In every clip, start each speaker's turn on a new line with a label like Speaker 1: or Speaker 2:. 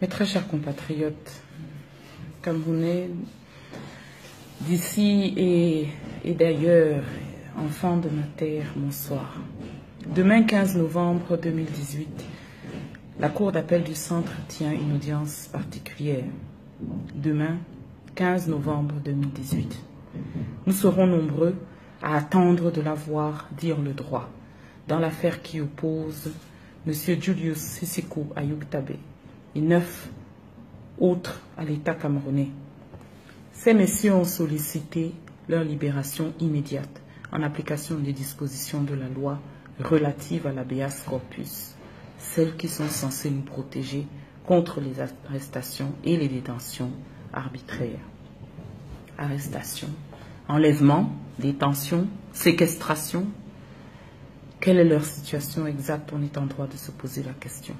Speaker 1: Mes très chers compatriotes camerounais, d'ici et d'ailleurs, enfants de ma terre, bonsoir. Demain 15 novembre 2018, la Cour d'appel du centre tient une audience particulière. Demain 15 novembre 2018, nous serons nombreux à attendre de la voir dire le droit dans l'affaire qui oppose M. Julius Sissokou Ayuk-Tabé et 9 autres à l'État camerounais. Ces messieurs ont sollicité leur libération immédiate en application des dispositions de la loi relative à l'habeas corpus, celles qui sont censées nous protéger contre les arrestations et les détentions arbitraires. Arrestation, enlèvement, détention, séquestration. Quelle est leur situation exacte? On est en droit de se poser la question.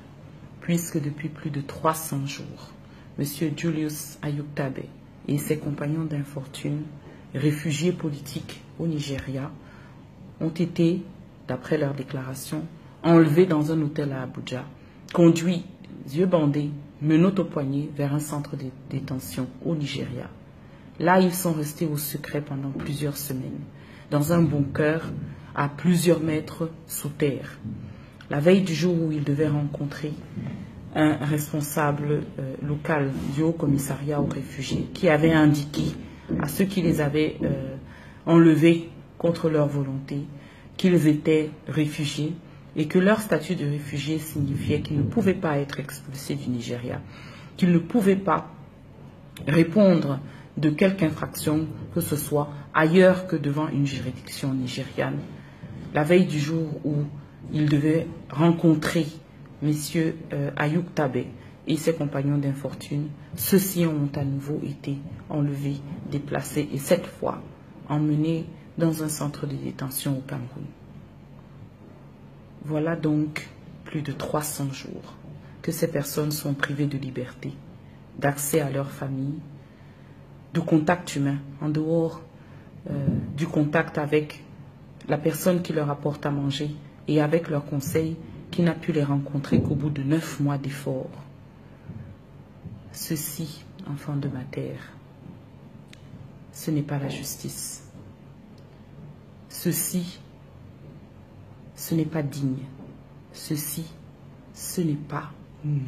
Speaker 1: Puisque depuis plus de 300 jours, M. Julius Ayuk-Tabé et ses compagnons d'infortune, réfugiés politiques au Nigeria, ont été, d'après leur déclaration, enlevés dans un hôtel à Abuja, conduits, yeux bandés, menottes au poignet, vers un centre de détention au Nigeria. Là, ils sont restés au secret pendant plusieurs semaines, dans un bunker à plusieurs mètres sous terre. La veille du jour où ils devaient rencontrer un responsable local du Haut Commissariat aux réfugiés qui avait indiqué à ceux qui les avaient enlevés contre leur volonté qu'ils étaient réfugiés et que leur statut de réfugié signifiait qu'ils ne pouvaient pas être expulsés du Nigeria, qu'ils ne pouvaient pas répondre de quelque infraction que ce soit ailleurs que devant une juridiction nigériane. La veille du jour où ils devaient rencontrer M. Ayuk-Tabé et ses compagnons d'infortune, ceux-ci ont à nouveau été enlevés, déplacés et cette fois emmenés dans un centre de détention au Cameroun. Voilà donc plus de 300 jours que ces personnes sont privées de liberté, d'accès à leur famille, de contact humain, en dehors du contact avec la personne qui leur apporte à manger et avec leur conseil qui n'a pu les rencontrer qu'au bout de 9 mois d'efforts. Ceci, enfants de ma terre, ce n'est pas la justice. Ceci, ce n'est pas digne. Ceci, ce n'est pas nous.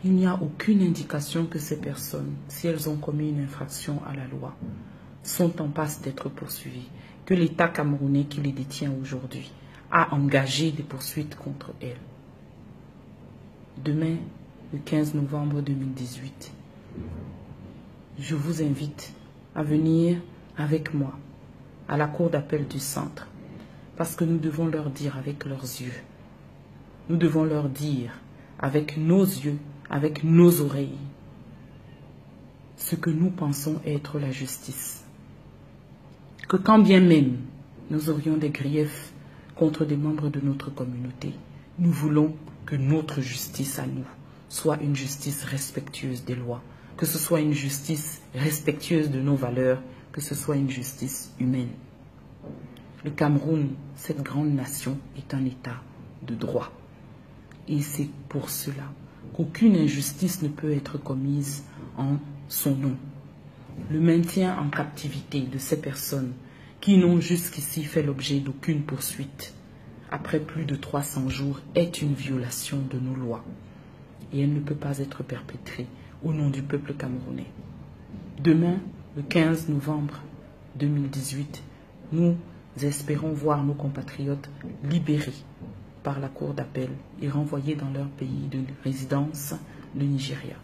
Speaker 1: Il n'y a aucune indication que ces personnes, si elles ont commis une infraction à la loi, sont en passe d'être poursuivies, que l'État camerounais qui les détient aujourd'hui a engagé des poursuites contre elles. Demain, le 15 novembre 2018, je vous invite à venir avec moi à la cour d'appel du centre, parce que nous devons leur dire avec leurs yeux, nous devons leur dire avec nos yeux, avec nos oreilles, ce que nous pensons être la justice. Que quand bien même nous aurions des griefs contre des membres de notre communauté, nous voulons que notre justice à nous soit une justice respectueuse des lois, que ce soit une justice respectueuse de nos valeurs, que ce soit une justice humaine. Le Cameroun, cette grande nation, est un État de droit. Et c'est pour cela qu'aucune injustice ne peut être commise en son nom. Le maintien en captivité de ces personnes qui n'ont jusqu'ici fait l'objet d'aucune poursuite, après plus de 300 jours, est une violation de nos lois. Et elle ne peut pas être perpétrée au nom du peuple camerounais. Demain, le 15 novembre 2018, nous espérons voir nos compatriotes libérés par la Cour d'appel et renvoyés dans leur pays de résidence, le Nigeria.